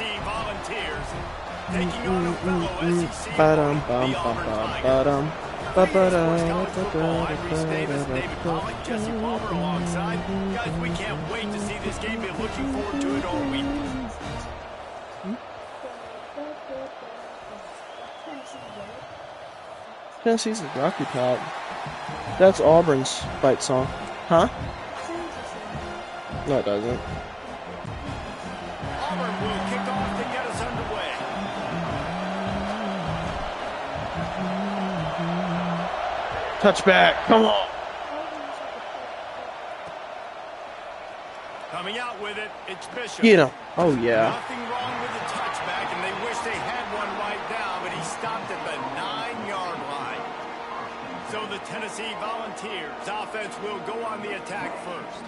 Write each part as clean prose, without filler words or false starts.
Tennessee Volunteers taking on a fellow SEC opponent, the Auburn Tigers. Playing his first college football, I'm Reese Davis, David Pollock, Jesse Palmer alongside. Guys, we can't wait to see this game. Been looking forward to it all week. Tennessee's a Rocky Top. That's Auburn's fight song. Huh? No, it doesn't. Auburn will kick off to get us underway. Touchback. Come on. Coming out with it, it's Bishop. Get him. Oh, yeah. Nothing wrong with the touchback, and they wish they had one right now, but he stopped at the 9-yard line. So the Tennessee Volunteers offense will go on the attack first.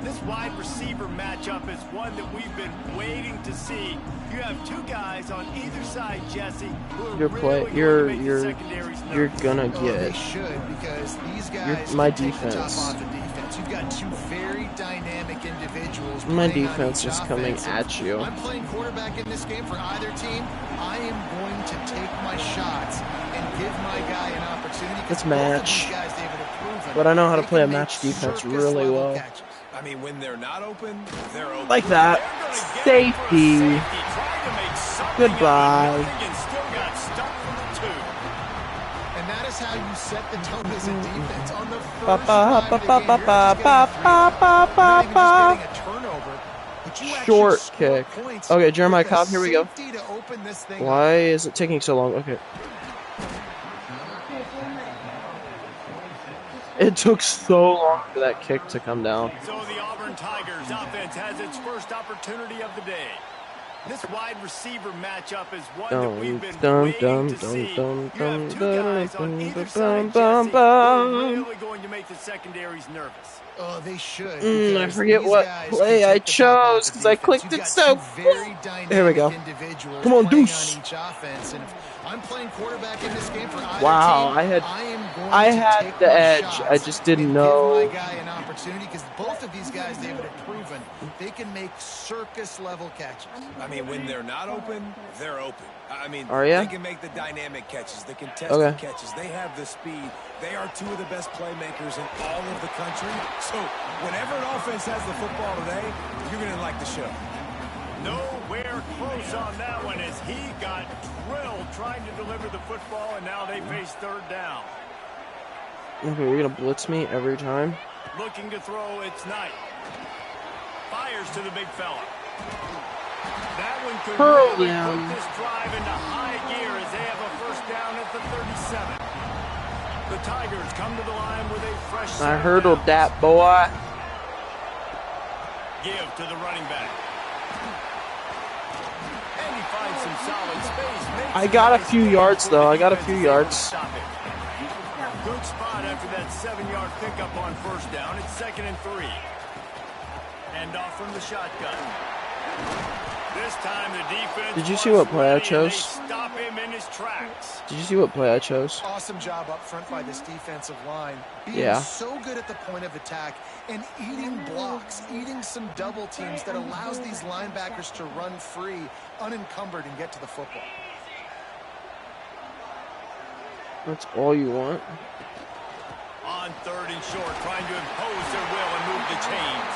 This wide receiver matchup is one that we've been waiting to see. You have two guys on either side, Jesse, who are you're gonna They get should, because these guys my can take the defense. top off the defense. You've got two very dynamic individuals. My playing on defense each is coming offense. at you. I'm playing quarterback in this game for either team. I am going to take my shots and give my guy an opportunity. Let's match. Guys, proven But I know how to they play a can match make defense really circus-level well. catches. I mean, when they're not open, they're open. Like that. Safety. Goodbye. And still got stuck from the 2. And that is how you set the tone as a defense. On the first Ba drive ba of the ba game, ba you're ba just ba getting ba three ba points. ba Not even ba. just getting a turnover, but you actually Short score kick. points Okay, Jeremiah with the Cobb, here we go. safety to open this thing Why up. is it taking so long? Okay. It took so long for that kick to come down. So the Auburn Tigers offense has its first opportunity of the day. This wide receiver matchup is one that we've been waiting to see. You have two guys on either side, Jesse, who are really going to make the secondaries nervous. Oh, they should. I because forget these what guys play can I take the top off chose the because I defense. clicked You've it got so two very quick. dynamic There we go. individuals Come on, playing Deuce. on each offense, and if I'm playing quarterback in this game for either Wow, team, I am going had to take the my edge. shots I just didn't and know. give my guy an opportunity, because both of these guys, David, have proven they can make circus-level catches. I mean, when they're not open, they're open. I mean, Are ya? they can make the dynamic catches, the contested Okay. catches. They have the speed. They are two of the best playmakers in all of the country. So whenever an offense has the football today, you're going to like the show. Nowhere close on that one as he got drilled trying to deliver the football, and now they face third down. Okay, you're gonna blitz me every time. Looking to throw, it's Knight. Fires to the big fella. That one could Hurl really him. put this drive into high gear as they have a first down at the 37. The Tigers come to the line with a fresh I set of hurdled downs. that boy. Give to the running back. And he finds some solid space. Makes I got a nice few gain yards, before though. the I got a defense few is able to yards. stop it. Good spot after that 7-yard pickup on first down. It's 2nd and 3. And off from the shotgun. This time the defense. Did you see what play I was ready, and they chose? Stop him in his tracks. Did you see what play I chose? Awesome job up front by this defensive line. Being Yeah. so good at the point of attack and eating blocks, eating some double teams that allows these linebackers to run free, unencumbered, and get to the football. That's all you want. On 3rd and short, trying to impose their will and move the chains.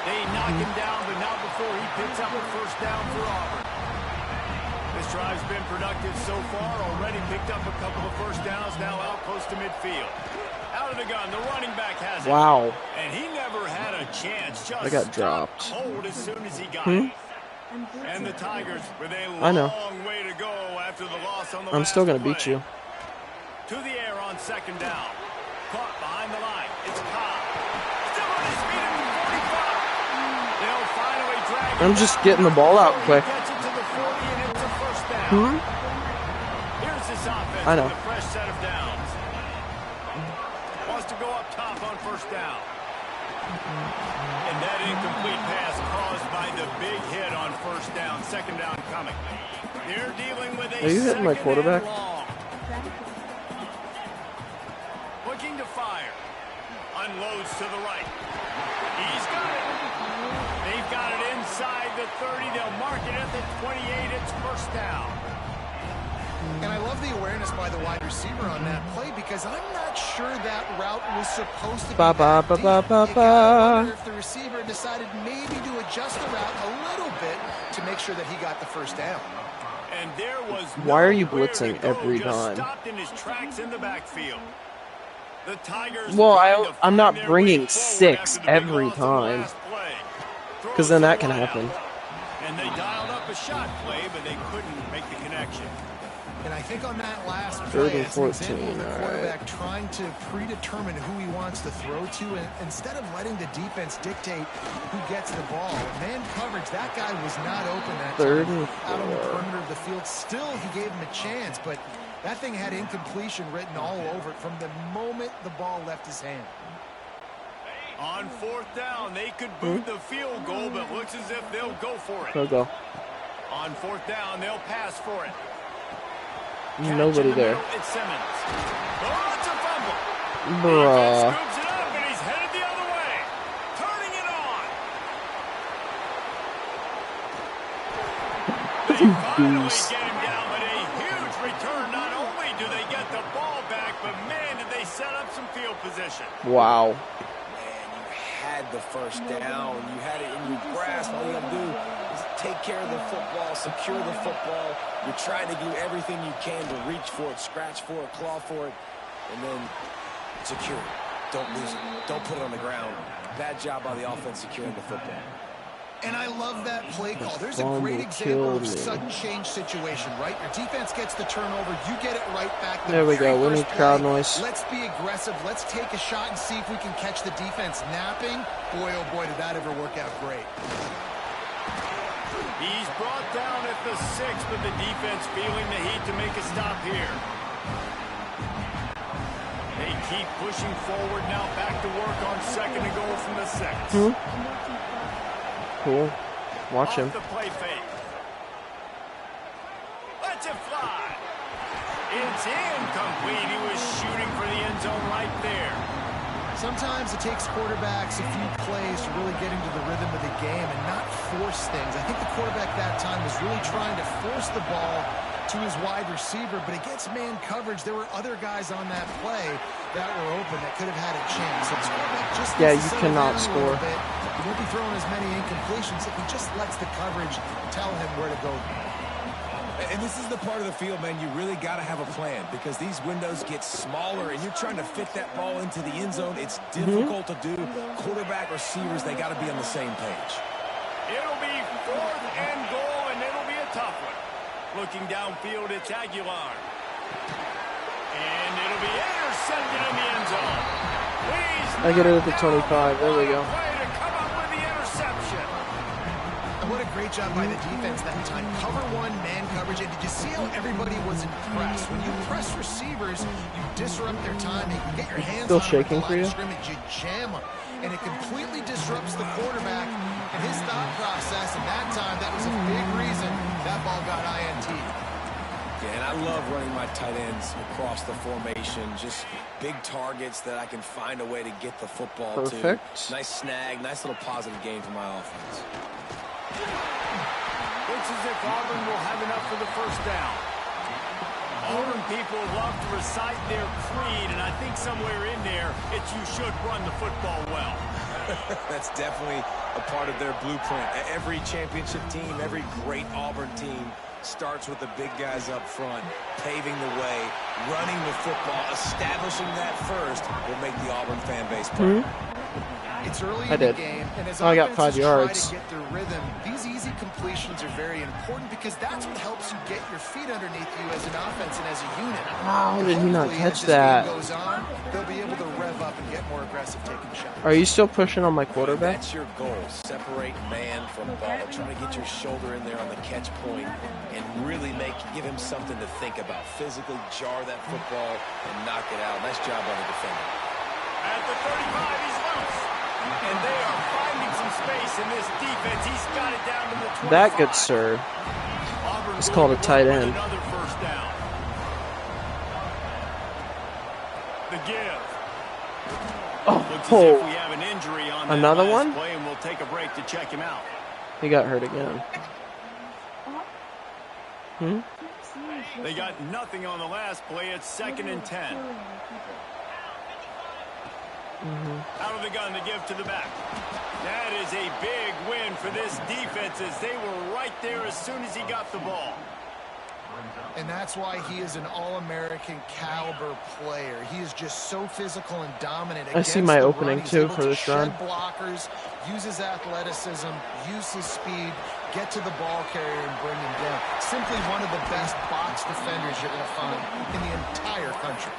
They knock him down, but not before he picks up a first down for Auburn. This drive's been productive so far. Already picked up a couple of first downs, now out close to midfield. Out of the gun, the running back has it. Wow. And he never had a chance. Just I got stopped dropped. cold as soon as he got it. And the Tigers with a I know. long way to go after the loss on the I'm last still gonna play. beat you. To the air on 2nd down. Caught behind the line. It's Cobb. Still on his feet at the 45. They'll finally drag him I'm just down. getting the ball out He quick. gets it to the 40 and it's a first down. Here's this offense I know. with a fresh set of downs. Wants to go up top on first down. And that incomplete pass caused by the big hit on first down. 2nd down coming. They're dealing with a Are you hitting my 2nd and quarterback? long. Looking to fire. Unloads to the right. He's got it. They've got it inside the 30. They'll mark it at the 28. It's first down. And I love the awareness by the wide receiver on that play because I'm not sure that route was supposed to be that deep. You gotta wonder if the receiver decided maybe to adjust the route a little bit to make sure that he got the first down. And there was Why are you nowhere blitzing to go, every just time? Stopped in his tracks in the backfield. The Tigers Well, trying to I'm find not their way bringing forward 6 after the big every loss on the time. last play. Because Throws then the that can one out. happen. And they dialed up a shot play, but they couldn't make the connection. And I think on that last Third play, and it's an example 14, of the all right. quarterback trying to predetermine who he wants to throw to, and instead of letting the defense dictate who gets the ball. Man coverage, that guy was not open that Third time. and Out on the 4. perimeter of the field. Still, he gave him a chance, but that thing had incompletion written all over it from the moment the ball left his hand. On fourth down, they could boot the field goal, but looks as if they'll go for it. Go. On fourth down, they'll pass for it. Nobody there. It's Simmons. Oh, it's a fumble. Bruh. Defense scoops it up, and he's headed the other way. Turning it on. They finally Goose. get him down, but a huge return. Not only do they get the ball back, but man, did they set up some field position. Wow. Man, you had the first down. You had it in your grasp. All you got to do is take care of the football, secure the football. You're trying to do everything you can to reach for it, scratch for it, claw for it, and then secure it. Don't lose it. Don't put it on the ground. Bad job by the offense securing the football. And I love that play call. There's a Fumble great example killed of me. sudden change situation, right? Your defense gets the turnover. You get it right back. The There we very go. We first need crowd play, noise. Let's be aggressive. Let's take a shot and see if we can catch the defense napping. Boy, oh boy, did that ever work out great. He's brought down at the 6, but the defense feeling the heat to make a stop here. They keep pushing forward now, back to work on second and goal from the 6. Cool. Watch him. Off the play fake. Let's it fly. It's incomplete. He was shooting for the end zone right there. Sometimes it takes quarterbacks a few plays to really get into the rhythm of the game and not force things. I think the quarterback that time was really trying to force the ball to his wide receiver, but against man coverage, there were other guys on that play that were open that could have had a chance. So this quarterback just Yeah, needs you to settle cannot down a score. little bit. He won't be throwing as many incompletions if he just lets the coverage tell him where to go. And this is the part of the field, man, you really got to have a plan because these windows get smaller and you're trying to fit that ball into the end zone. It's difficult to do. Quarterback, receivers, they got to be on the same page. It'll be fourth and goal, and it'll be a tough one. Looking downfield, it's Aguilar. And it'll be intercepted in the end zone. I get it at the 25. There we go. Play to come up with the interception. And what a great job by the defense that time. Cover one, man coverage. And did you see how everybody was impressed? When you press receivers, you disrupt their timing. You get your hands Still on them shaking at the for line you? of scrimmage, you jam them. And it completely disrupts the quarterback and his thought process. And that time, that was a big reason that ball got INT. Yeah, and I love running my tight ends across the formation. Just big targets that I can find a way to get the football Perfect. to. Nice snag, nice little positive gain for my offense. Looks as if Auburn will have enough for the first down. Auburn people love to recite their creed, and I think somewhere in there, it's you should run the football well. That's definitely a part of their blueprint. Every championship team, every great Auburn team starts with the big guys up front, paving the way, running the football, establishing that first will make the Auburn fan base proud. It's early I in the did. game, and as I got 5 offenses yards. try to get their rhythm, these easy completions are very important because that's what helps you get your feet underneath you as an offense and as a unit. How did he not Hopefully, catch as this game that? goes on, they'll be able to rev up and get more aggressive taking shots. Are you still pushing on my quarterback? That's your goal. Separate man from ball. Trying to get your shoulder in there on the catch point and really give him something to think about. Physically jar that football and knock it out. Nice job by the defender. At the 35, he's loose. And they are finding some space in this defense. He's got it down to the 25. That good sir. Auburn It's going called a to tight work with end. Another first down. The give. Looks as if we have an injury on that Another last one? play, and we'll take a break to check him out. He got hurt again. They got nothing on the last play. It's 2nd and 10. Out of the gun to give to the back. That is a big win for this defense as they were right there as soon as he got the ball. And that's why he is an All-American caliber player. He is just so physical and dominant. I see my opening, He's too, able for to this run. shed blockers, use his athleticism, use his speed, get to the ball carrier and bring him down. Simply one of the best box defenders you're going to find in the entire country.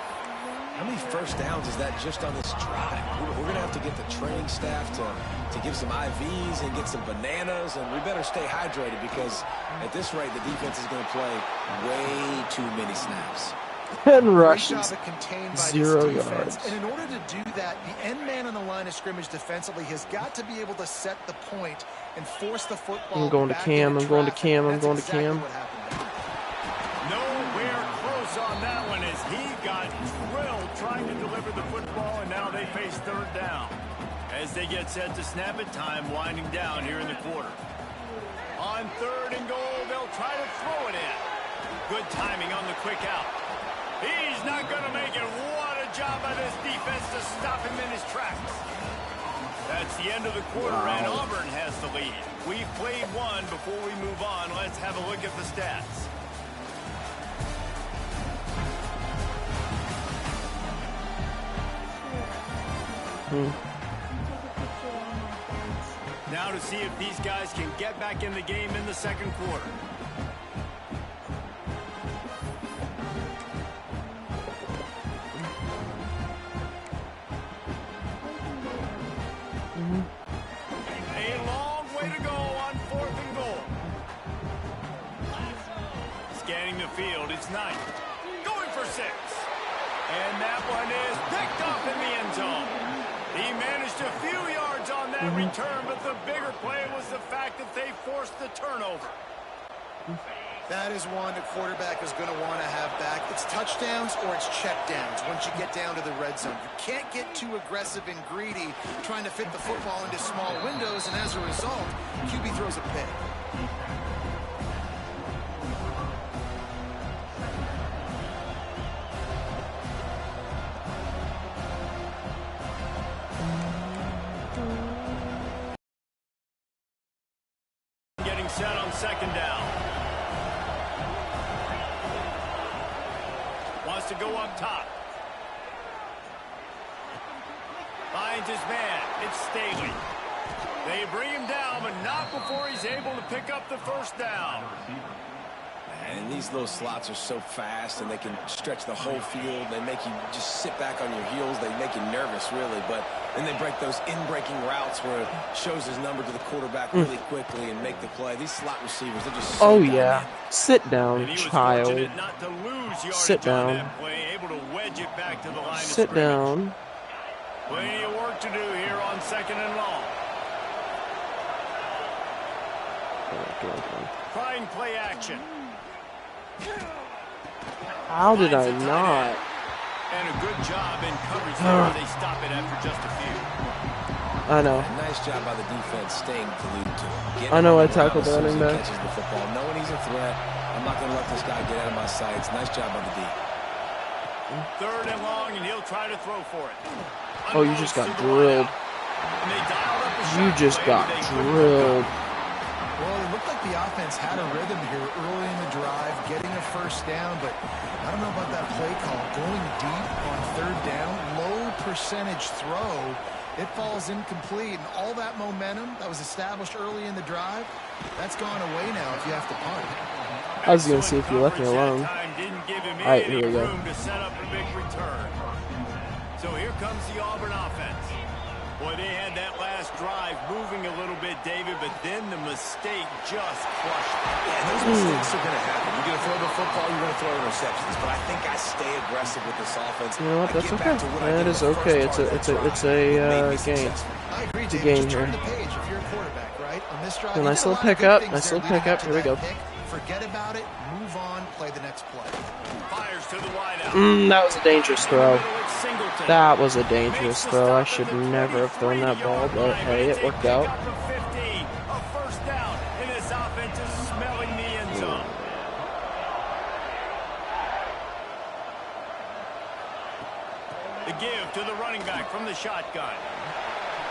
How many first downs is that just on this drive? We're going to have to get the training staff to give some IVs and get some bananas, and we better stay hydrated because at this rate, the defense is going to play way too many snaps. 10 rushes, Great job at contained by 0 this defense. yards. And in order to do that, the end man on the line of scrimmage defensively has got to be able to set the point and force the football. I'm going to back Cam, into I'm going to traffic. Cam, I'm That's going to exactly Cam. what happened there. Nowhere close on that one as he got drilled trying to deliver the football, and now they face 3rd down. As they get set to snap it, time winding down here in the quarter. On 3rd and goal, they'll try to throw it in. Good timing on the quick out. He's not going to make it. What a job by this defense to stop him in his tracks. That's the end of the quarter, and Auburn has the lead. We've played one. Before we move on, let's have a look at the stats. Now to see if these guys can get back in the game in the 2nd quarter. A long way to go on 4th and goal. Scanning the field, it's Knight. Going for 6. And that one is picked off in the end zone. He managed a few yards on that return, but the bigger play was the fact that they forced the turnover. That is one a quarterback is going to want to have back. It's touchdowns or it's checkdowns once you get down to the red zone. You can't get too aggressive and greedy trying to fit the football into small windows, and as a result, QB throws a pick. Getting set on 2nd down. Wants to go up top. Finds his man. It's Staley. They bring him down, but not before he's able to pick up the 1st down. And these little slots are so fast, and they can stretch the whole field. They make you just sit back on your heels. They make you nervous, really. But then they break those in-breaking routes where it shows his number to the quarterback really quickly and make the play. These slot receivers, they're just so yeah. dynamic. Sit down, And he was child. fortunate not to lose yardage Sit down. on that play, able to wedge it back to the line of Sit scrimmage. down. Plenty of work to do here on 2nd and long. Trying play action. How did I not? And a good job in coverage there. They stop it after just a few. I know. A nice job by the defense staying glued to him. I know I Getting him tackled around the as soon running as he back. catches the football, knowing he's a threat. I'm not going to let this guy get out of my sights. Nice job by the D. 3rd and long, and he'll try to throw for it. Oh, you just got drilled. And they dialed up a You shot just play, got but they couldn't drilled. Well, it looked like the offense had a rhythm here early in the drive, getting a 1st down, but I don't know about that play call. Going deep on 3rd down, low percentage throw, it falls incomplete, and all that momentum that was established early in the drive, that's gone away now if you have to punt. I was going to see if you left me alone. All right, here we go. To set up a big return. So here comes the Auburn offense. Boy, they had that last drive moving a little bit, David, but then the mistake just crushed them. Yeah, those mistakes are going to happen. You're going to throw the football, you're going to throw interceptions. But I think I stay aggressive with this offense. You know what? That's okay. That is okay. It's a game. I agree, It's a David. game Just turn here. the page if you're a quarterback, right? On this drive, A you nice did a little lot of pick good up. things Nice there little leading pick up up. to Here we that go. pick. Forget about it. Move on. Play the next play. Fires to the wideout. That was a dangerous throw. Singletary. Alston. That was a dangerous throw. I should never have thrown that ball, but hey, it worked out. A first down, and this offense is smelling the end zone. The give to the running back from the shotgun.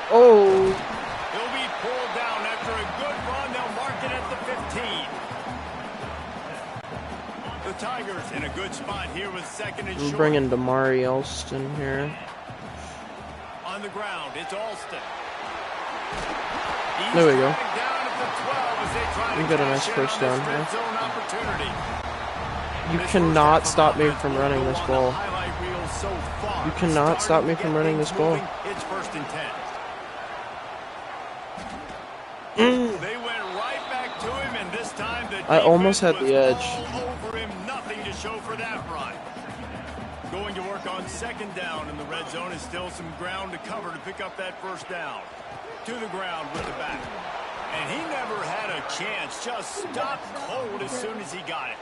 Oh. He'll be pulled down after a good run. They'll mark it at the 15. The Tigers in a good spot here with second and short. I'm bringing Damari Alston here. On the ground, it's Alston. There we go. Down at the 12 as they try to We got a nice cash in first on down this here. red zone opportunity. You This cannot first stop half me of from offense running will this go on the ball. highlight reel so far. You cannot stop me from running this ball. It's first and 10. They went right back to him, and this time the I almost had defense the was edge. all over him. Nothing to show for that run. Going to work on second down in the red zone is still some ground to cover to pick up that first down. To the ground with the back. And he never had a chance. Just stopped cold as soon as he got it.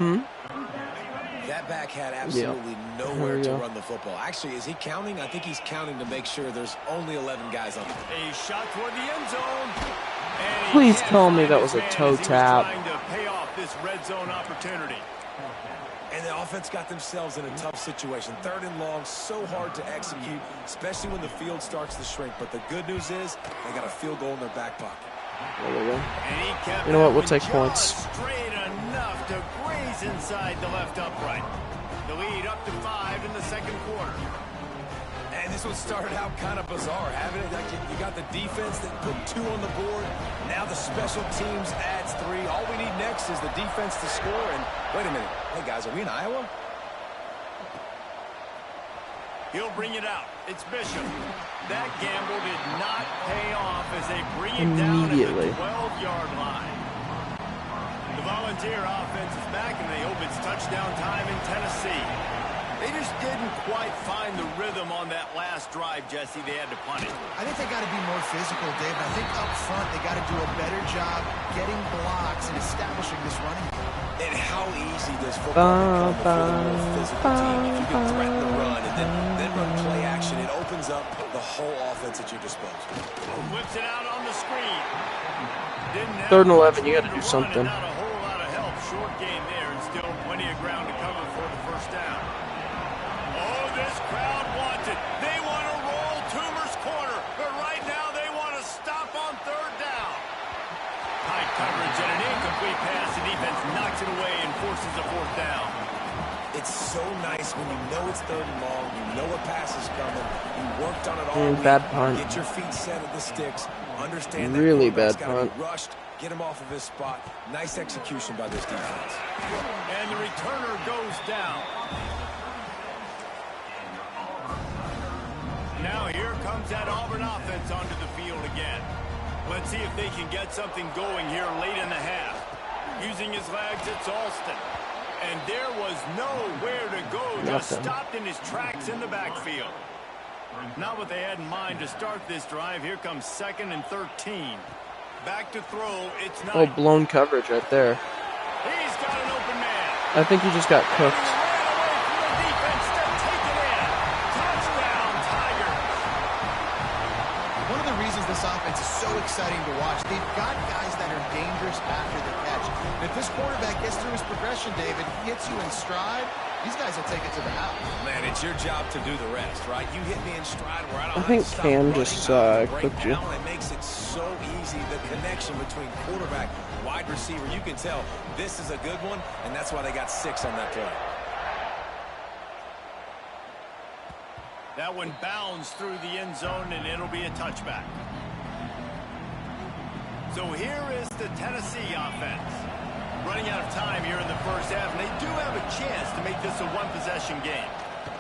That back had absolutely Here nowhere we to go. run the football. Actually, is he counting? I think he's counting to make sure there's only 11 guys on. A shot toward the end zone. And he Please can't tell me find that his was a man toe as he was tap. trying to pay off this red zone opportunity. And the offense got themselves in a tough situation. Third and long, so hard to execute, especially when the field starts to shrink. But the good news is they got a field goal in their back pocket. There we go. And he kept You know what, that we'll one take just points. straight enough to graze inside the left upright. The lead up to 5 in the second quarter. And this one started out kind of bizarre, having it. Like you got the defense that put 2 on the board. Now the special teams adds 3. All we need next is the defense to score. And wait a minute. Hey, guys, are we in Iowa? He'll bring it out. It's Bishop. That gamble did not pay off as they bring it down at Immediately. the 12-yard line. The Volunteer offense is back, and they hope it's touchdown time in Tennessee. They just didn't quite find the rhythm on that last drive, Jesse. They had to punt it. I think they got to be more physical, Dave. I think up front they got to do a better job getting blocks and establishing this running game. And how easy does football become with a more physical team? If you can threaten the run and then run play action, it opens up the whole offense at your disposal. Whips it out on the screen. Didn't have 3rd and 11, much you got to room do run something. and not a whole lot of help. Short game there, and still plenty of ground to cover for the first down. Oh, this crowd wants it. They want to roll Toomer's corner, but right now they want to stop on 3rd down. High coverage and an incomplete pass. The defense knocks it away and forces a 4th down. It's so nice when you know it's 3rd and long, you know a pass is coming, you worked on it all week, bad punt. get your feet set at the sticks, understand that Really quarterback's bad gotta punt. be rushed, get him off of his spot. Nice execution by this defense. And the returner goes down. Now here comes that Auburn offense onto the field again. Let's see if they can get something going here late in the half. Using his legs, it's Alston. And there was nowhere to go. Just Nothing. stopped in his tracks in the backfield. Not what they had in mind to start this drive. Here comes 2nd and 13. Back to throw. It's not. Oh, blown coverage right there. He's got an open man. I think he just got cooked. Ran away from the defense to take it in. Touchdown, Tigers. One of the reasons this offense is so exciting to watch, they've got guys that are dangerous after the catch. And if this quarterback gets through his progression, David, hits you in stride, these guys will take it to the house. Man, it's your job to do the rest, right? You hit me in stride where I don't I think have to stop Cam running, just, I break cooked you. down. It makes it so easy, the connection between quarterback, wide receiver. You can tell this is a good one, and that's why they got 6 on that play. That one bounds through the end zone, and it'll be a touchback. So here is the Tennessee offense. Running out of time here in the first half, and they do have a chance to make this a one-possession game.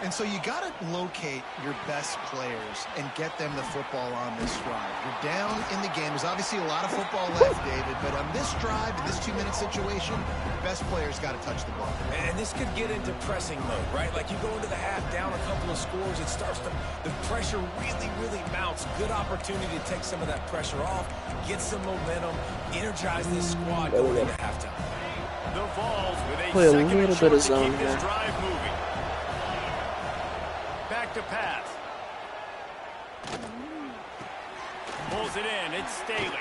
And so you got to locate your best players and get them the football on this drive. You're down in the game. There's obviously a lot of football left, David, but on this drive, in this 2-minute situation, best players got to touch the ball. And this could get into pressing mode, right? Like you go into the half down a couple of scores, it starts to, the pressure really, really mounts. Good opportunity to take some of that pressure off, get some momentum, energize this squad going into halftime. The Vols with a Play a second and little short bit of to zone keep this here. drive moving. Back to pass. Pulls it in. It's Staley.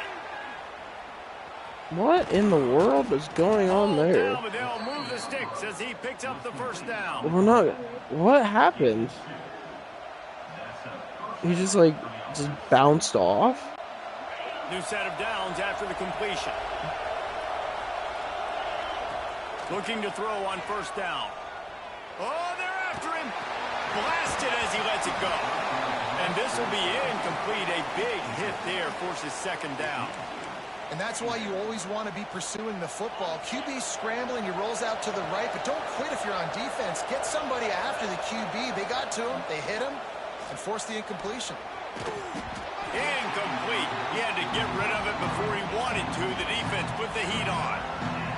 What in the world is going on there? Down, but they'll move the sticks as he picks up the first down. Well, no. What happened? He just bounced off? New set of downs after the completion. Looking to throw on first down. Oh, they're after him. Blasted as he lets it go. And this will be incomplete. A big hit there forces second down. And that's why you always want to be pursuing the football. QB scrambling, he rolls out to the right, but don't quit if you're on defense. Get somebody after the QB. They got to him, they hit him, and forced the incompletion. Incomplete. He had to get rid of it before he wanted to. The defense put the heat on.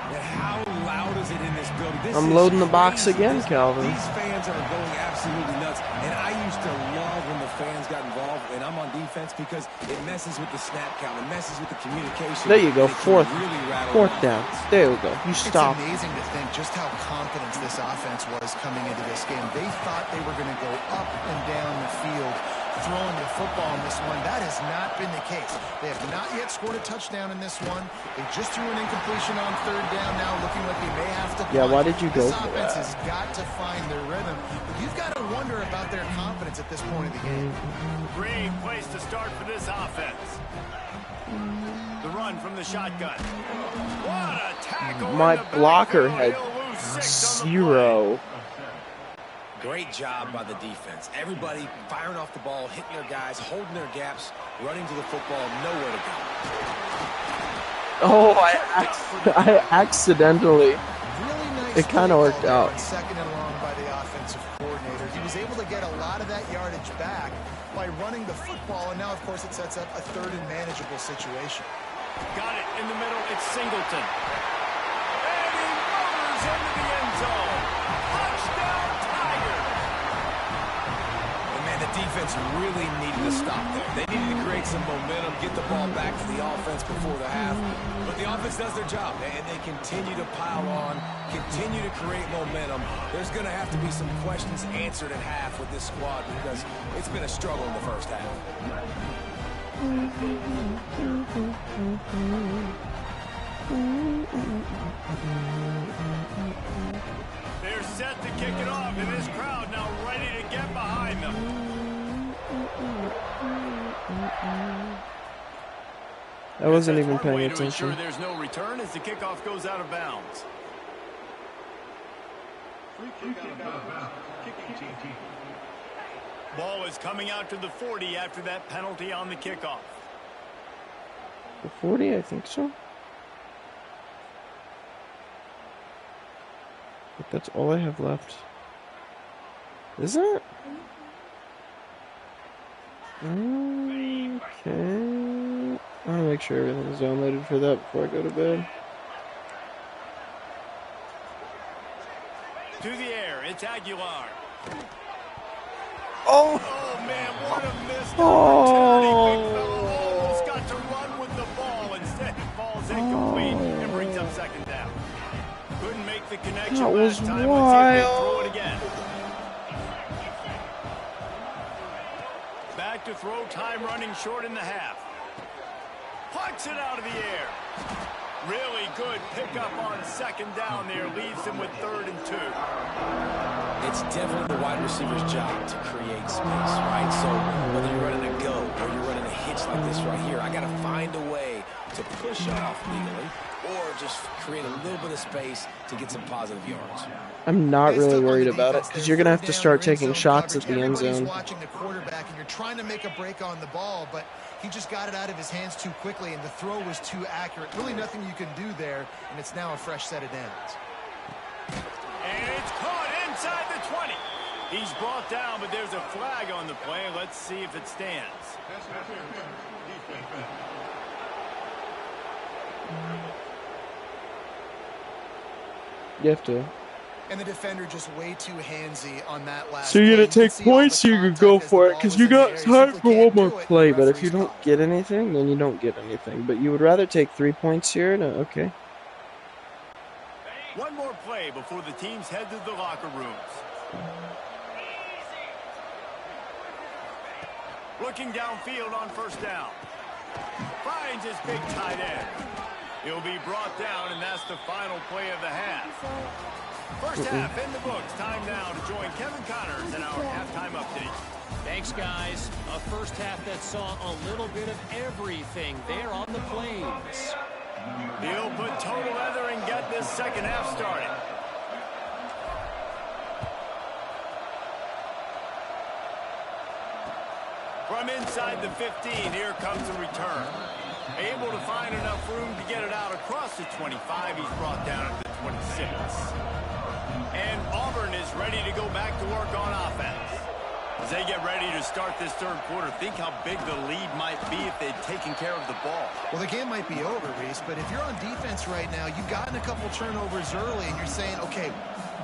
And how loud is it in this building? I'm loading the box again, Calvin. These fans are going absolutely nuts. And I used to love when the fans got involved, and I'm on defense because it messes with the snap count. It messes with the communication. There you go. Fourth down. There we go. You stop. It's amazing to think just how confident this offense was coming into this game. They thought they were going to go up and down the field throwing the football in this one. That has not been the case. They have not yet scored a touchdown in this one. They just threw an incompletion on third down now, looking like they may have to punt. Yeah, why did you go this for offense that? has got to find their rhythm. You've got to wonder about their confidence at this point of the game. Great place to start for this offense. The run from the shotgun. What a tackle. My blocker had 0. Great job by the defense. Everybody firing off the ball, hitting their guys, holding their gaps, running to the football, nowhere to go. Oh, I accidentally. Really nice. It kind of worked out. Second and long by the offensive coordinator. He was able to get a lot of that yardage back by running the football, and now, of course, it sets up a third and manageable situation. Got it in the middle. It's Singleton. And he motors into the end zone. Touchdown, Tiger. And man, the defense really needed to stop there. They needed to create some momentum, get the ball back to the offense before the half. But the offense does their job, and they continue to pile on, continue to create momentum. There's going to have to be some questions answered at half with this squad because it's been a struggle in the first half. They're set to kick it off, and this crowd now ready to get behind them. I wasn't even One paying way to attention. ensure there's no return as the kickoff goes out of bounds. Ball is coming out to the 40 after that penalty on the kickoff. The 40, I think so. But that's all I have left. Is it? Okay. I want to make sure everything's downloaded for that before I go to bed. To the air, it's Aguilar. Oh! Oh, man, what a missed Oh. opportunity. Big fella almost got to run with the ball. Instead, he falls incomplete and brings up second down. Couldn't make the connection That was last time. Let's see if they wild. throw it again. Back to throw time, running short in the half. Pucks it out of the air. Really good pickup on second down there. Leaves him with 3rd and 2. It's definitely the wide receiver's job to create space, right? So whether you're running a go or you're running a hitch like this right here, I got to find a way to push off legally or just create a little bit of space to get some positive yards. I'm not Based really up on worried the about it defense because there, you're going to have third to down, start you're in taking zone shots at coverage. the end Everybody's zone. watching the quarterback, and you're trying to make a break on the ball, but he just got it out of his hands too quickly, and the throw was too accurate. Really nothing you can do there, and it's now a fresh set of downs. And it's caught inside the 20. He's brought down, but there's a flag on the play. Let's see if it stands. You have to. And the defender just way too handsy on that last So you're play. going You to can take see all the points, so you can contact go as the for it ball because was you in the got air. You time simply for one can't more do it. play. The But if you referee's don't call. get anything, then you don't get anything. But you would rather take 3 points here? No, okay. One more play before the teams head to the locker rooms. Looking downfield on first down. finds his big tight end. He'll be brought down, and that's the final play of the half. First half in the books. Time now to join Kevin Connors in our halftime update. Thanks, guys. A first half that saw a little bit of everything there on the Plains. He'll put total leather and get this second half started. From inside the 15, here comes the return. Able to find enough room to get it out across the 25. He's brought down at the 26. And Auburn is ready to go back to work on offense. As they get ready to start this third quarter, think how big the lead might be if they'd taken care of the ball. Well, the game might be over, Reese, but if you're on defense right now, you've gotten a couple turnovers early, and you're saying, okay,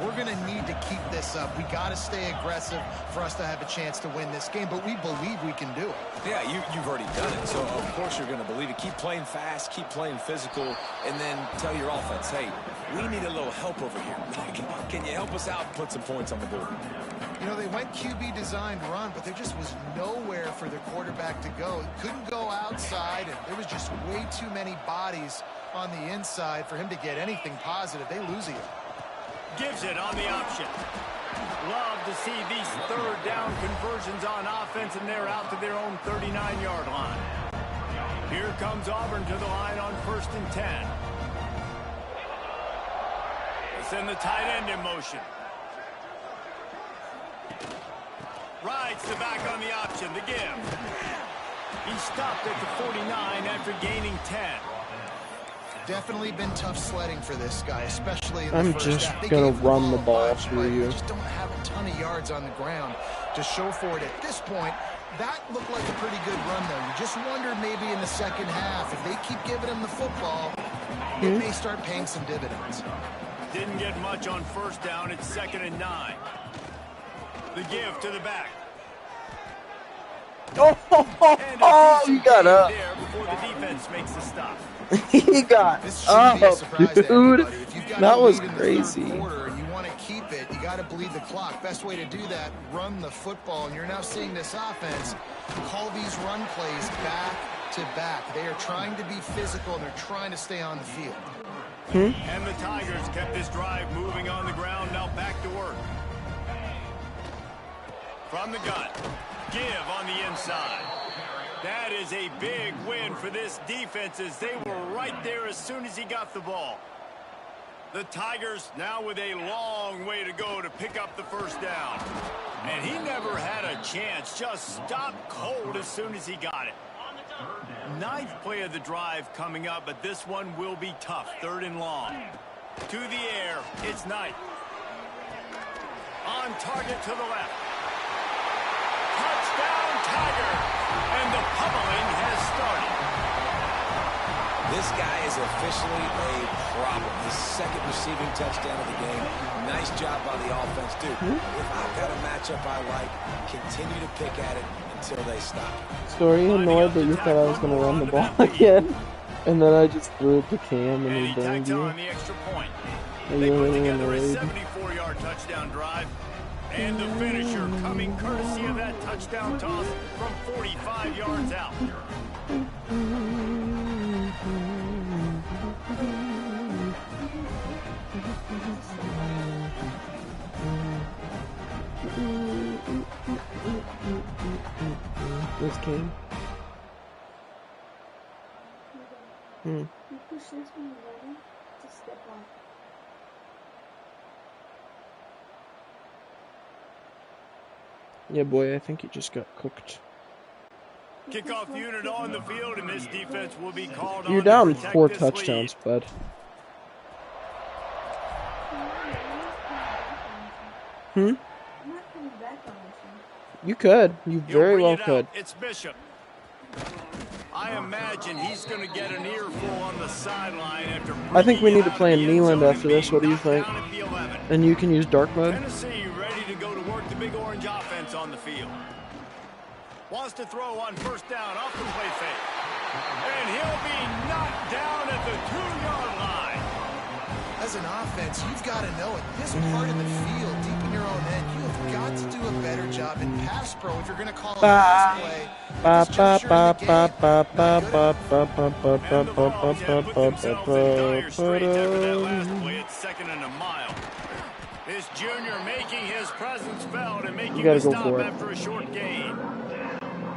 we're going to need to keep this up. We got to stay aggressive for us to have a chance to win this game, but we believe we can do it. Yeah, you've already done it, so of course you're going to believe it. Keep playing fast, keep playing physical, and then tell your offense, hey, we need a little help over here. Can you help us out and put some points on the board? You know, they went QB designed run, but there just was nowhere for their quarterback to go. He couldn't go outside, and there was just way too many bodies on the inside for him to get anything positive. They lose it. Gives it on the option. Love to see these third down conversions on offense, and they're out to their own 39-yard line. Here comes Auburn to the line on 1st and 10. They send the tight end in motion. Rides the back on the option, the give. He stopped at the 49 after gaining 10. Definitely been tough sledding for this guy, especially in the I'm first just half. They gonna gave run the a ball bunch, through but you. Just don't have a ton of yards on the ground to show for it at this point. That looked like a pretty good run, though. You just wondered maybe in the second half, if they keep giving him the football, it may start paying some dividends. Didn't get much on first down. It's 2nd and 9. The give to the back. Oh, he got up. There before the defense makes the stop. He got This shouldn't be a up, surprise to dude. anybody. If you've got That a was lead in the crazy. third quarter and you want to keep it, you got to bleed the clock. Best way to do that, run the football. And you're now seeing this offense call these run plays back to back. They are trying to be physical, and they're trying to stay on the field. And the Tigers kept this drive moving on the ground. Now back to work. From the gun. Give on the inside. That is a big win for this defense, as they were right there as soon as he got the ball. The Tigers now with a long way to go to pick up the first down. And he never had a chance. Just stopped cold as soon as he got it. 9th play of the drive coming up, but this one will be tough. 3rd and long. To the air, it's Knight. On target to the left. Touchdown, Tigers! And the pummeling has started. This guy is officially a problem. His 2nd receiving touchdown of the game. Nice job by the offense, dude. If I've got a matchup I like, continue to pick at it until they stop. So are you annoyed that you thought I was going to run the ball again? And then I just threw it to Cam and And he he burned tacked you? on the extra point. Are They you put really together a annoyed? 74-yard touchdown drive. And the finisher coming courtesy of that touchdown toss from 45 yards out. This Cam? You push this one ready to step on. Yeah, boy, I think he just got cooked. Kickoff unit on the field, and this defense will be called on You're to down protect 4 this touchdowns, bud. Hmm? I'm not coming back on this You could. You lead. He'll very bring well it out. could. It's Bishop. I imagine he's going to get an earful on the sideline after. I think we bringing need to it out play of in the end Neyland zone after and this. What do you being knocked think? down at the 11. And you can use dark mode? Tennessee ready to go to work the big orange offense on the field. Wants to throw on first down off the play fake. And he'll be knocked down at the 2-yard line. As an offense, you've got to know at this part of the field, deep in in your own end, you have got to do a better job in pass pro if you're going to call a pass play. At this juncture in the game, And the Vols have put themselves in dire straits after that last play at 2nd and a mile. This junior making his presence felt and making the stop after a short gain.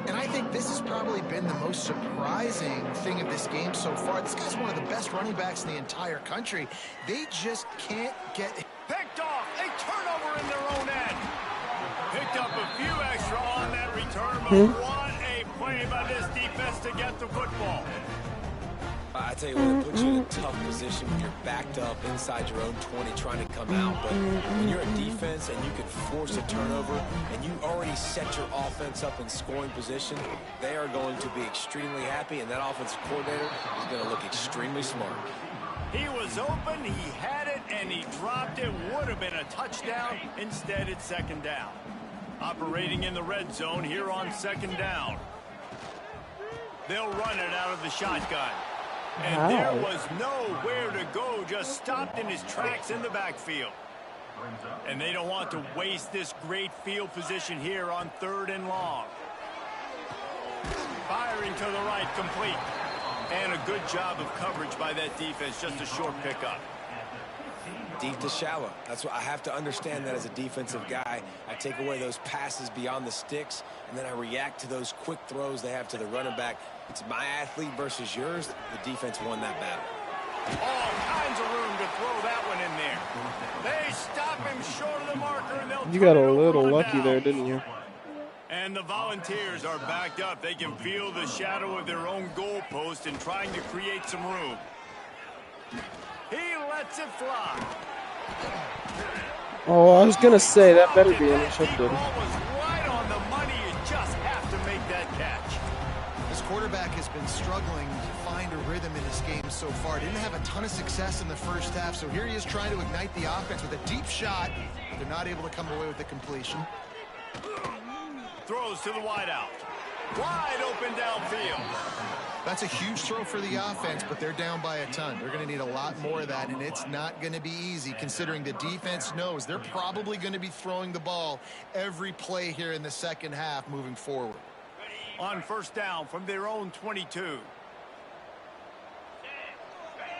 And I think this has probably been the most surprising thing of this game so far. This guy's one of the best running backs in the entire country. They just can't get... Picked off, a turnover in their own end. Picked up a few extra on that return, but what a play by this defense to get the football. I tell you what, it puts you in a tough position when you're backed up inside your own 20 trying to come out. But when you're a defense and you can force a turnover and you already set your offense up in scoring position, they are going to be extremely happy, and that offensive coordinator is going to look extremely smart. He was open, he had it, and he dropped it. Would have been a touchdown. Instead, it's 2nd down. Operating in the red zone here on 2nd down. They'll run it out of the shotgun. And there was nowhere to go, just stopped in his tracks in the backfield. And they don't want to waste this great field position here on 3rd and long. Firing to the right, complete. And a good job of coverage by that defense, just a short pickup. Deep to shallow. That's what I have to understand that as a defensive guy. I take away those passes beyond the sticks, and then I react to those quick throws they have to the running back. It's my athlete versus yours. The defense won that battle. All kinds of room to throw that one in there. They stop him short of the marker, and they'll... You got a little lucky there, didn't you? And the Volunteers are backed up. They can feel the shadow of their own goalpost and trying to create some room. He lets it fly. Oh, I was gonna say that better be intercepted. The ball was right on the money. You just have to make that catch. This quarterback has been struggling to find a rhythm in this game so far. Didn't have a ton of success in the first half, so here he is trying to ignite the offense with a deep shot. They're not able to come away with the completion. Throws to the wideout. Wide open downfield. That's a huge throw for the offense, but they're down by a ton. They're going to need a lot more of that, and it's not going to be easy considering the defense knows they're probably going to be throwing the ball every play here in the second half moving forward. On 1st down from their own 22.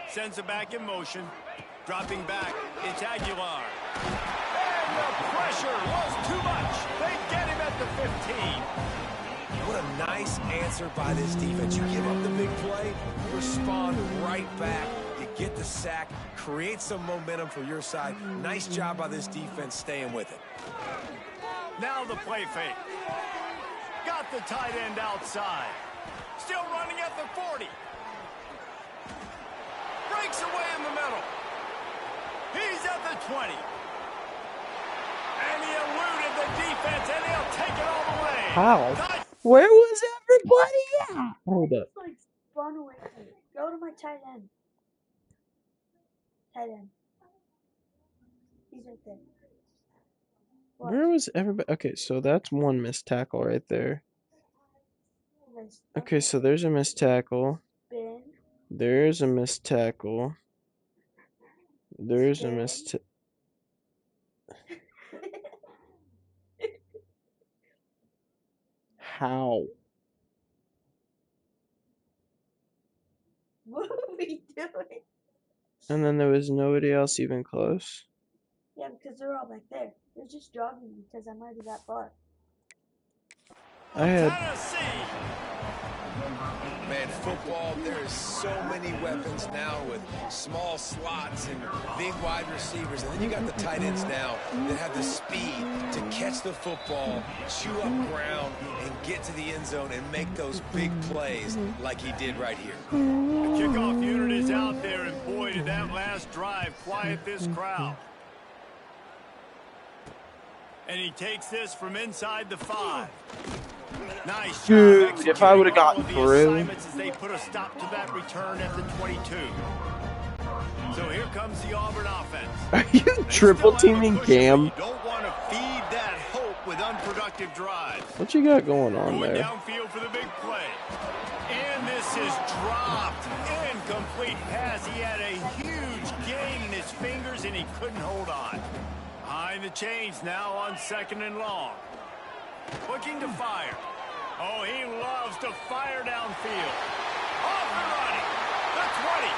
Sends it back in motion. Dropping back, it's Aguilar. And the pressure was too much. They get him at the 15. What a nice answer by this defense. You give up the big play, you respond right back, you get the sack, create some momentum for your side. Nice job by this defense staying with it. Now the play fake. Got the tight end outside. Still running at the 40. Breaks away in the middle. He's at the 20. And he eluded the defense, and he'll take it all the way. How? Where was everybody at? Hold up. It's like spun away from me. Go to my tight end. Tight end. He's right there. What? Where was everybody? Okay, so that's one missed tackle right there. Nice. Okay, so there's a missed tackle. Spin. There's a missed tackle. There's a missed... How? What are we doing? And then there was nobody else even close? Yeah, because they're all back there. They're just jogging because I'm already that far. I had... Man, football, there is so many weapons now with small slots and big wide receivers. And then you got the tight ends now that have the speed to catch the football, chew up ground, and get to the end zone and make those big plays like he did right here. The kickoff unit is out there, and boy, did that last drive quiet this crowd. And he takes this from inside the 5. Nice job. Dude, if I would have gotten through. As they put a stop to that return at the 22. So here comes the Auburn offense. Are you triple teaming Cam? You don't want to feed that hope with unproductive drives. What you got going on Going there? downfield for the big play. And this is dropped. Incomplete pass. He had a huge gain in his fingers and he couldn't hold on. Behind the chains now on 2nd and long. Looking to fire. Oh, he loves to fire downfield. Off and running. The 20.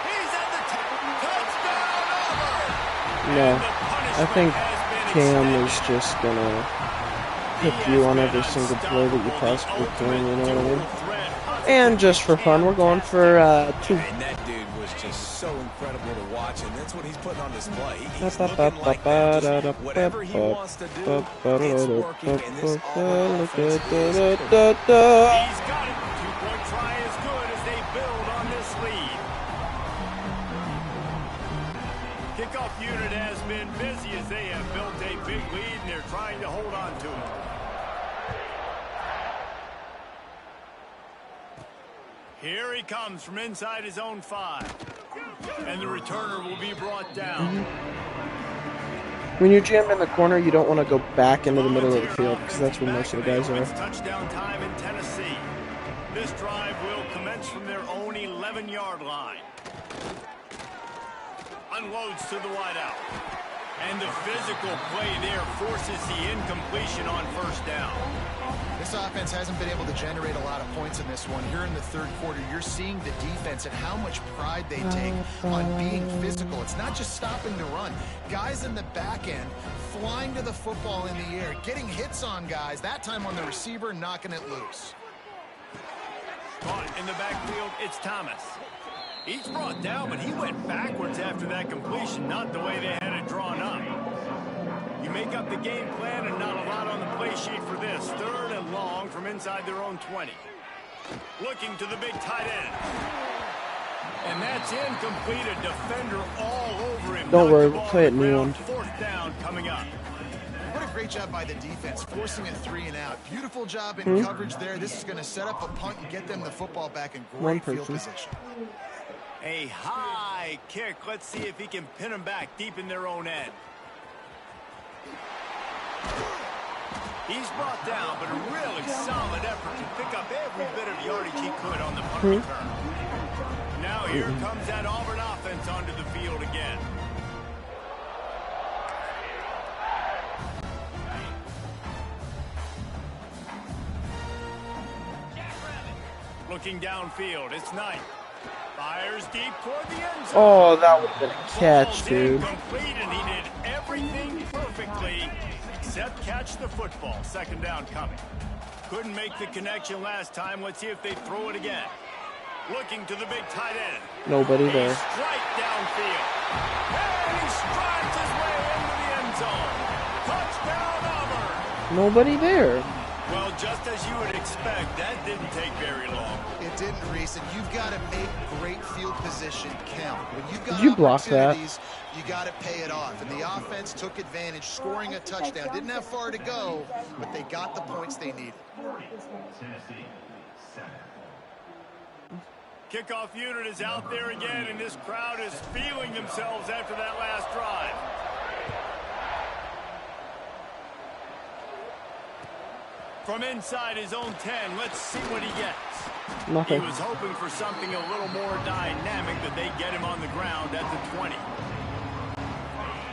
He's at the 10. Touchdown over. No, I think Cam is just gonna pick you on every single play that you possibly can, you know what I mean? And just for fun, we're going for 2. And that dude was just so incredible to watch, and that's what he's putting on display. He's looking like that. Just whatever he wants to do, it's working, and this Auburn offense is He's got it. 2-point try is good as they build on this lead. Kickoff unit has been busy as they have built a big lead, and they're trying to hold on to it. Here he comes from inside his own 5. And the returner will be brought down. When you're jammed in the corner, you don't want to go back into the middle of the field because that's where most of the guys are. Touchdown time in Tennessee. This drive will commence from their own 11-yard line. Unloads to the wideout. And the physical play there forces the incompletion on 1st down. This offense hasn't been able to generate a lot of points in this one. Here in the 3rd quarter, you're seeing the defense and how much pride they take on being physical. It's not just stopping the run. Guys in the back end flying to the football in the air, getting hits on guys, that time on the receiver, knocking it loose. Caught in the backfield, it's Thomas. He's brought down, but he went backwards after that completion, not the way they had it drawn up. You make up the game plan and not a lot on the play sheet for this. 3rd and long from inside their own 20. Looking to the big tight end. And that's incomplete. A defender all over him. Don't worry, we'll play it new one. 4th down coming up. What a great job by the defense, forcing a 3 and out. Beautiful job in coverage there. This is going to set up a punt and get them the football back in great field position. A high kick. Let's see if he can pin them back deep in their own end. He's brought down, but a really solid effort to pick up every bit of yardage he could on the punt return. Now here comes that Auburn offense onto the field again. Looking downfield, it's Knight. Fires deep toward the end zone. Oh, that would have been a catch, dude. Complete, and he did everything perfectly except catch the football. 2nd down coming. Couldn't make the connection last time. Let's see if they throw it again. Looking to the big tight end. Nobody there. Strike downfield. And he strides his way into the end zone. Touchdown, Auburn. Nobody there. Well, just as you would expect, that didn't take very long. It didn't, Reese, and you've got to make great field position count. When you've got Did you block that? opportunities, you got to pay it off. And the offense took advantage, scoring a touchdown. Didn't have far to go, but they got the points they needed. Kickoff unit is out there again, and this crowd is feeling themselves after that last drive. From inside his own 10, let's see what he gets. Nothing. He was hoping for something a little more dynamic, but they get him on the ground at the 20.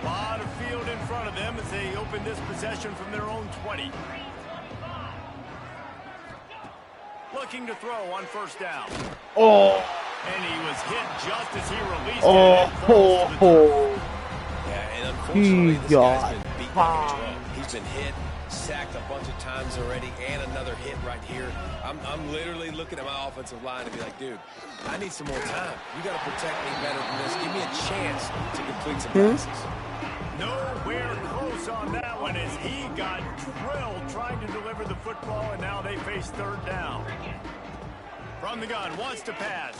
A lot of field in front of them as they open this possession from their own 20. Looking to throw on 1st down. Oh. And he was hit just as he released Oh. it. Yeah, and unfortunately, this got guy's been beaten like a drum. He's been hit, sacked a bunch of times already, and another hit right here. I'm literally looking at my offensive line and be like, dude, I need some more time. You got to protect me better than this. Give me a chance to complete some passes. Nowhere close on that one as he got drilled trying to deliver the football, and now they face 3rd down. From the gun, wants to pass.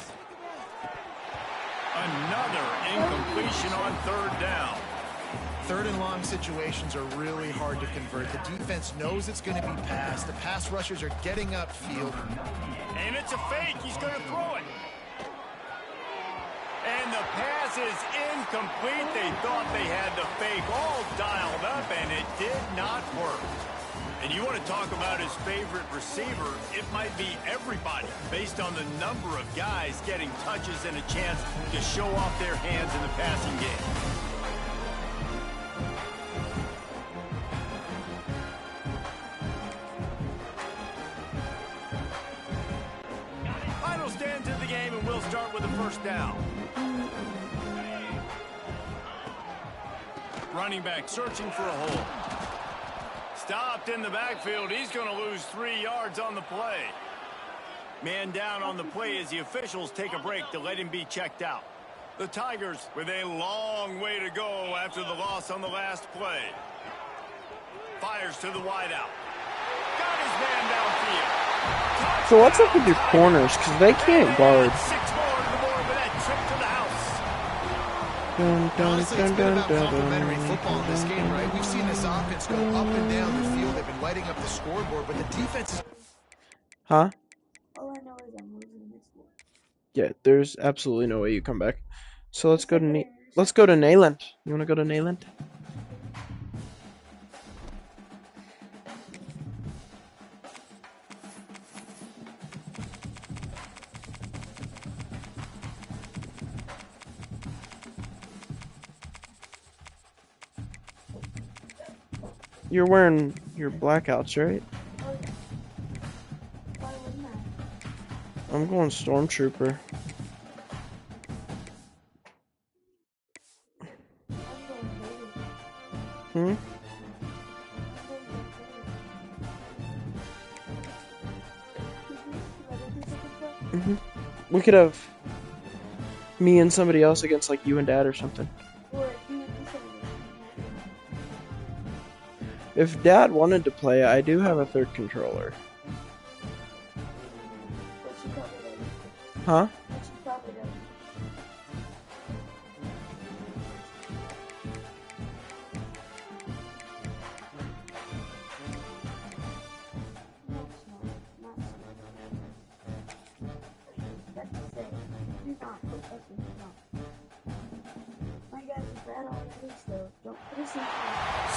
Another incompletion on 3rd down. 3rd and long situations are really hard to convert. The defense knows it's going to be passed. The pass rushers are getting upfield. And it's a fake. He's going to throw it. And the pass is incomplete. They thought they had the fake all dialed up, and it did not work. And you want to talk about his favorite receiver, it might be everybody based on the number of guys getting touches and a chance to show off their hands in the passing game. fans in the game, and we'll start with the first down. Running back searching for a hole. Stopped in the backfield. He's going to lose 3 yards on the play. Man down on the play as the officials take a break to let him be checked out. The Tigers with a long way to go after the loss on the last play. Fires to the wideout. Got his man downfield. So what's up with your corners? Because they can't guard. 6 more to the board with that trip to the house. Honestly, it's been about complementary football in this game, right? We've seen this offense go up and down the field. They've been lighting up the scoreboard, but the defense is... Huh? All I know is I'm losing the next one. Yeah, there's absolutely no way you come back. So let's go to Nayland. You want to go to Nayland? You're wearing your blackouts, right? Oh, yeah. Why wouldn't I? I'm going Stormtrooper. I'm going Vader. Hmm? Mm-hmm. We could have me and somebody else against like you and Dad or something. If Dad wanted to play, I do have a third controller. Huh?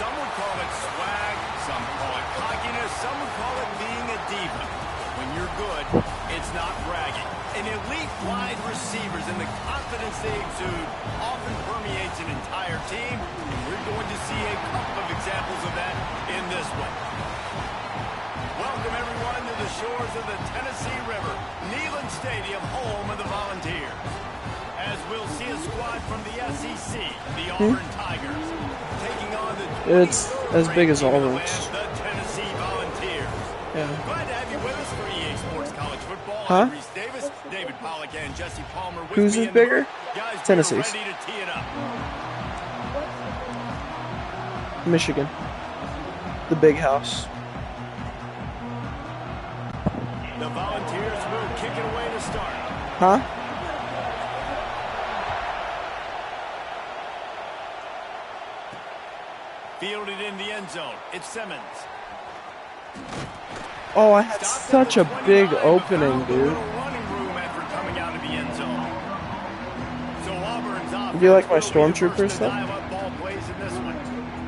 Some would call it swag, some call it cockiness, some would call it being a diva. When you're good, it's not bragging. An elite wide receivers and the confidence they exude often permeates an entire team, and we're going to see a couple of examples of that in this one. Welcome everyone to the shores of the Tennessee River, Neyland Stadium, home of the Volunteers. As we'll see a squad from the SEC, the Auburn Tigers, taking on the It's as big as Auburn's. the Tennessee Volunteers. Yeah. Glad to have you with us for EA Sports College Football. Huh? I'm Reese Davis, David Pollack, and Jesse Palmer with Whose me is in the bigger? booth. Guys, Tennessee's. we're ready to tee it up. Michigan. The big house. The Volunteers will kick it away to start. Huh? Fielded in the end zone. It's Simmons. Oh, I had such a big opening, dude. Do you like my Stormtroopers, though?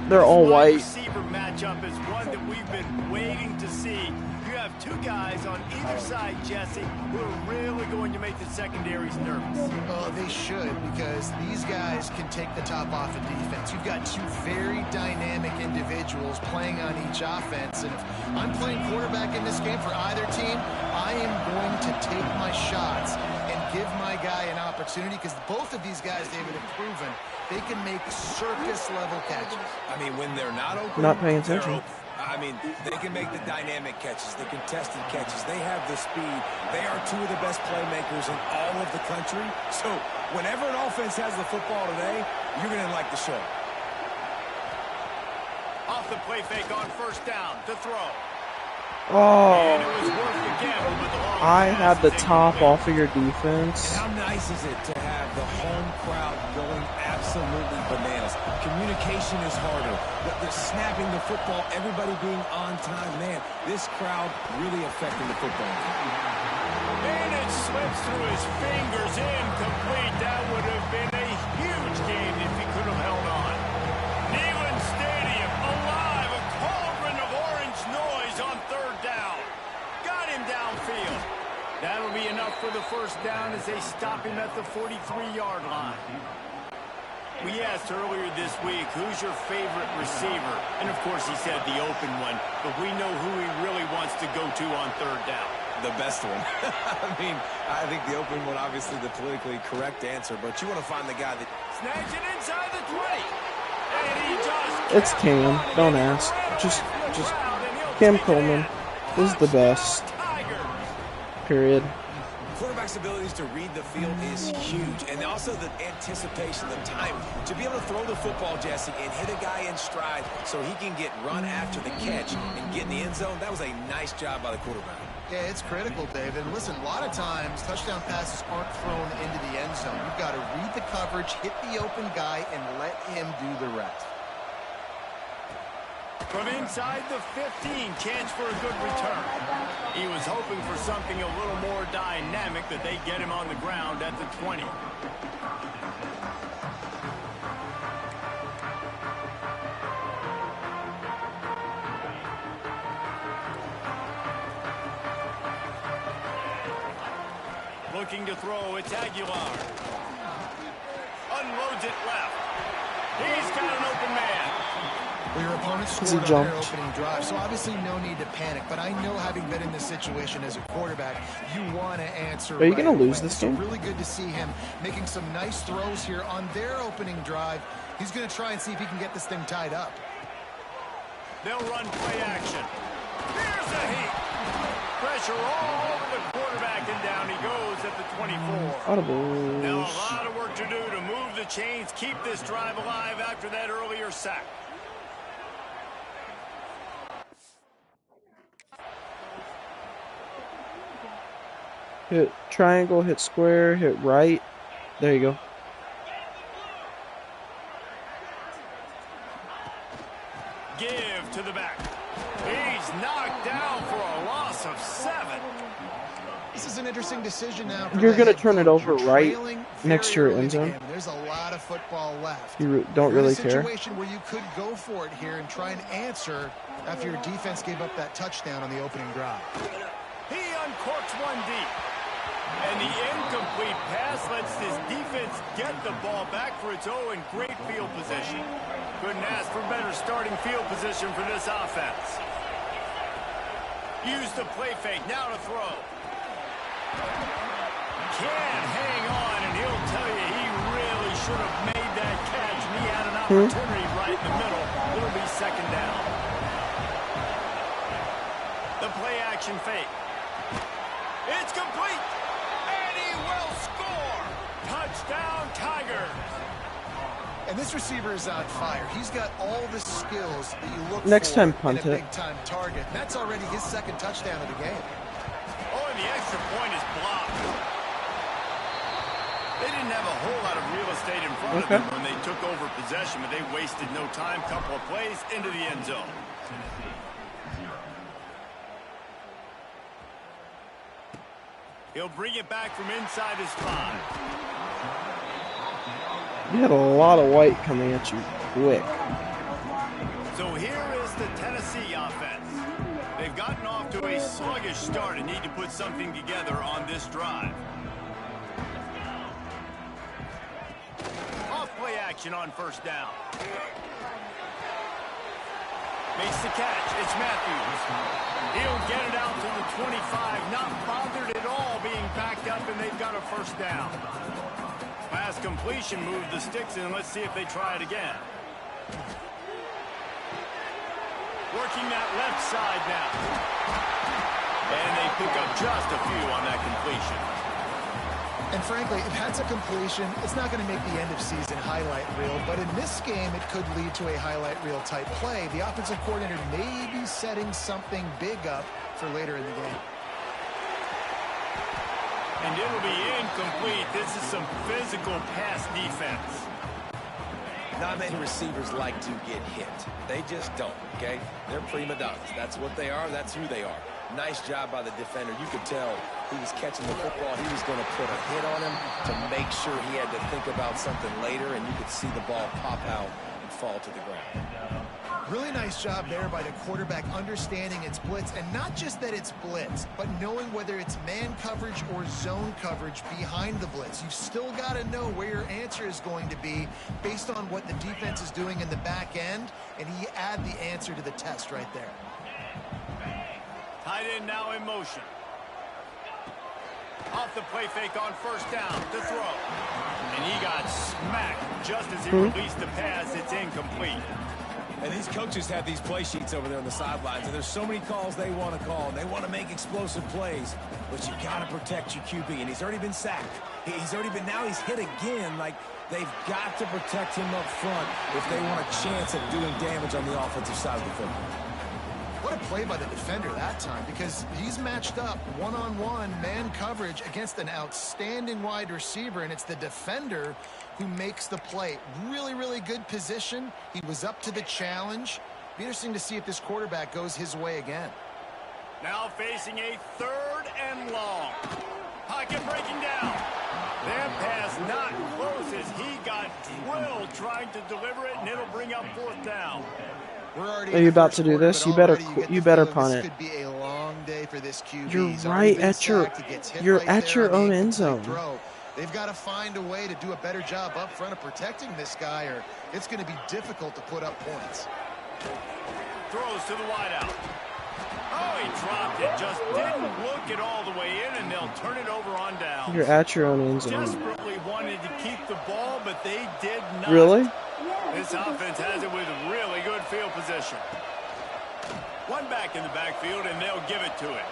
They're all white. Receiver matchup is one that we've been waiting to see. You have two guys on either side, Jesse, who are really going to make the secondaries nervous. Oh, they should, because these guys can take the top off of defense. You've got two very dynamic individuals playing on each offense, and if I'm playing quarterback in this game for either team, I am going to take my shots and give my guy an opportunity, because both of these guys, David, have proven they can make circus-level catches. I mean, when they're not open, Not paying they're attention. open. I mean, they can make the dynamic catches, the contested catches. They have the speed. They are two of the best playmakers in all of the country. So whenever an offense has the football today, you're going to like the show. Off the play fake on first down to throw. Oh, And it was worth the gamble with the long I pass had the as they top complete. off of your defense. How nice is it to have the home crowd going absolutely bananas? Communication is harder. The snapping the football, everybody being on time. Man, this crowd really affecting the football game. And it slips through his fingers, incomplete. That would have been a huge game if he could have held on. Neyland Stadium, alive, a cauldron of orange noise on third down. Got him downfield. That'll be enough for the first down as they stop him at the 43-yard line. We asked earlier this week, who's your favorite receiver? And, of course, he said the open one, but we know who he really wants to go to on third down. The best one. I mean, I think the open one, obviously the politically correct answer, but you want to find the guy that snags it inside the 20. And he just It's Cam. Don't ask. Just Cam Coleman is the best. Period. Quarterback's abilities to read the field is huge, and also the anticipation, the time to be able to throw the football, Jesse, and hit a guy in stride so he can get run after the catch and get in the end zone. That was a nice job by the quarterback. Yeah, it's critical, David. Listen, a lot of times touchdown passes aren't thrown into the end zone. You've got to read the coverage, hit the open guy, and let him do the rest. From inside the 15, chance for a good return. He was hoping for something a little more dynamic, that they get him on the ground at the 20. Looking to throw, it's Aguilar. Unloads it left. He's got an open man. Well, your opponent scored on their opening drive, so obviously no need to panic. But I know, having been in this situation as a quarterback, you want to answer. Are you going to lose this game? Really good to see him making some nice throws here on their opening drive. He's going to try and see if he can get this thing tied up. They'll run play action. Here's the heat. Pressure all over the quarterback, and down he goes at the 24. Audibles. Now a lot of work to do to move the chains, keep this drive alive after that earlier sack. Hit triangle, hit square, hit right. There you go. Give to the back. He's knocked down for a loss of 7. This is an interesting decision now. You're going to turn it over right next to your end zone. There's a lot of football left. You don't really care. A situation where you could go for it here and try and answer after your defense gave up that touchdown on the opening drive. He uncorks one deep. And the incomplete pass lets this defense get the ball back for its own great field position. Couldn't ask for better starting field position for this offense. Use the play fake, now to throw. Can't hang on, and he'll tell you he really should have made that catch, and he had an opportunity right in the middle. It'll be second down. The play action fake. It's complete. Will score. Touchdown, Tigers. And this receiver is on fire. He's got all the skills that you look next for time, punt in a it. big-time target. And that's already his second touchdown of the game. Oh, and the extra point is blocked. They didn't have a whole lot of real estate in front of them when they took over possession, but they wasted no time. Couple of plays into the end zone. He'll bring it back from inside his 5. You had a lot of white coming at you quick. So here is the Tennessee offense. They've gotten off to a sluggish start and need to put something together on this drive. Off play action on first down. Makes the catch. It's Matthews. He'll get it out to the 25. Not bothered at all being backed up, and they've got a first down. Pass completion, move the sticks in. Let's see if they try it again. Working that left side now. And they pick up just a few on that completion. And frankly, if that's a completion, it's not going to make the end of season highlight reel. But in this game, it could lead to a highlight reel type play. The offensive coordinator may be setting something big up for later in the game. And it'll be incomplete. This is some physical pass defense. Not many receivers like to get hit. They just don't, okay? They're prima donnas. That's what they are. That's who they are. Nice job by the defender. You could tell he was catching the football. He was going to put a hit on him to make sure he had to think about something later, and you could see the ball pop out and fall to the ground. Really nice job there by the quarterback understanding it's blitz, and not just that it's blitz, but knowing whether it's man coverage or zone coverage behind the blitz. You've still got to know where your answer is going to be based on what the defense is doing in the back end, and he add the answer to the test right there. Tight end now in motion. Off the play fake on first down to throw. And he got smacked just as he released the pass. It's incomplete. And these coaches have these play sheets over there on the sidelines, and there's so many calls they want to call, and they want to make explosive plays, but you got to protect your QB, and he's already been sacked. Now he's hit again. Like, they've got to protect him up front if they want a chance at doing damage on the offensive side of the football. What a play by the defender that time, because he's matched up one-on-one man coverage against an outstanding wide receiver, and it's the defender who makes the play. Really, really good position. He was up to the challenge. Be interesting to see if this quarterback goes his way again. Now facing a 3rd and long. Pocket breaking down. That pass not close as he got drilled trying to deliver it, and it'll bring up 4th down. Are you about to do this? You better punt it. Could be a long day for this QB. You're right at your own end zone. They've got to find a way to do a better job up front of protecting this guy, or it's going to be difficult to put up points. Throws to the wideout. Oh, he dropped it. Just didn't look it all the way in, and they'll turn it over on down. You're at your own end zone. Desperately wanted to keep the ball, but they did not. Really? This offense has it with really good field position. One back in the backfield, and they'll give it to it.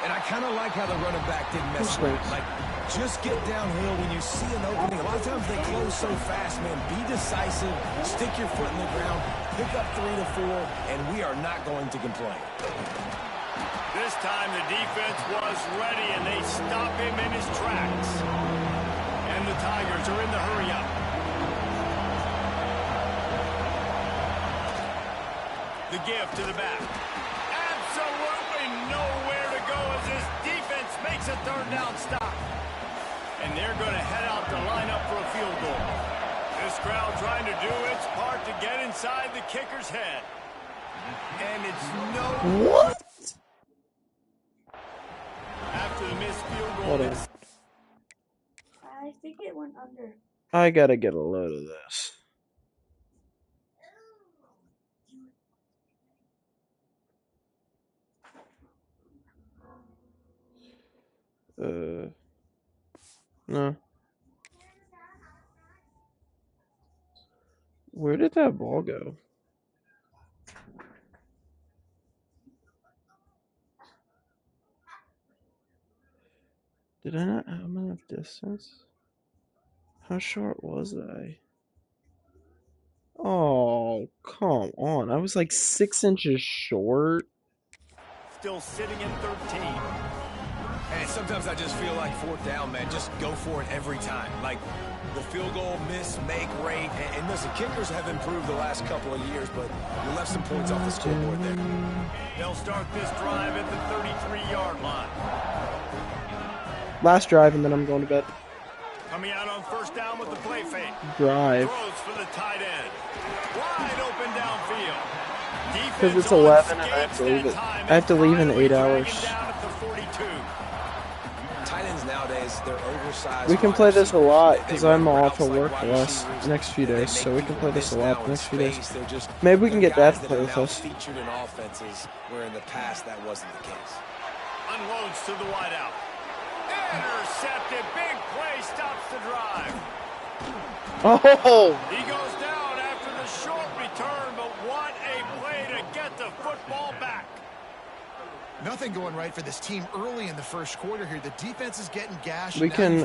And I kind of like how the running back didn't mess with it. Like, just get downhill when you see an opening. A lot of times they close so fast, man. Be decisive, stick your foot in the ground, pick up 3 to 4, and we are not going to complain. This time the defense was ready, and they stop him in his tracks. And the Tigers are in the hurry-up. The give to the back. Absolutely nowhere to go as this defense makes a 3rd down stop. And they're going to head out to line up for a field goal. This crowd trying to do its part to get inside the kicker's head. And it's no... What? After the missed field goal... Hold on. I think it went under. I gotta get a load of this. No. Where did that ball go? Did I not have enough distance? How short was I? Oh, come on. I was like 6 inches short. Still sitting in 13. And sometimes I just feel like 4th down, man. Just go for it every time. Like the field goal miss, make rate. And listen, kickers have improved the last couple of years, but you left some points off the scoreboard there. They'll start this drive at the 33-yard line. Last drive, and then I'm going to bed. Coming out on 1st down with the play fake. Drive. Throws for the tight end. Wide open downfield. Because it's 11 and I have to leave it. I have to leave in 8 hours. Tight ends nowadays, they're oversized. We can play this a lot because I'm off of work the next few days, so we can play this a lot the next few days. Maybe we can get Dad to play with us. Featured in offenses where in the past that wasn't the case. Unloads to the wideout. Intercepted. Big play stops the drive. Oh! He goes down after the short return, but what a play to get the football back. Nothing going right for this team early in the first quarter here. The defense is getting gashed. We can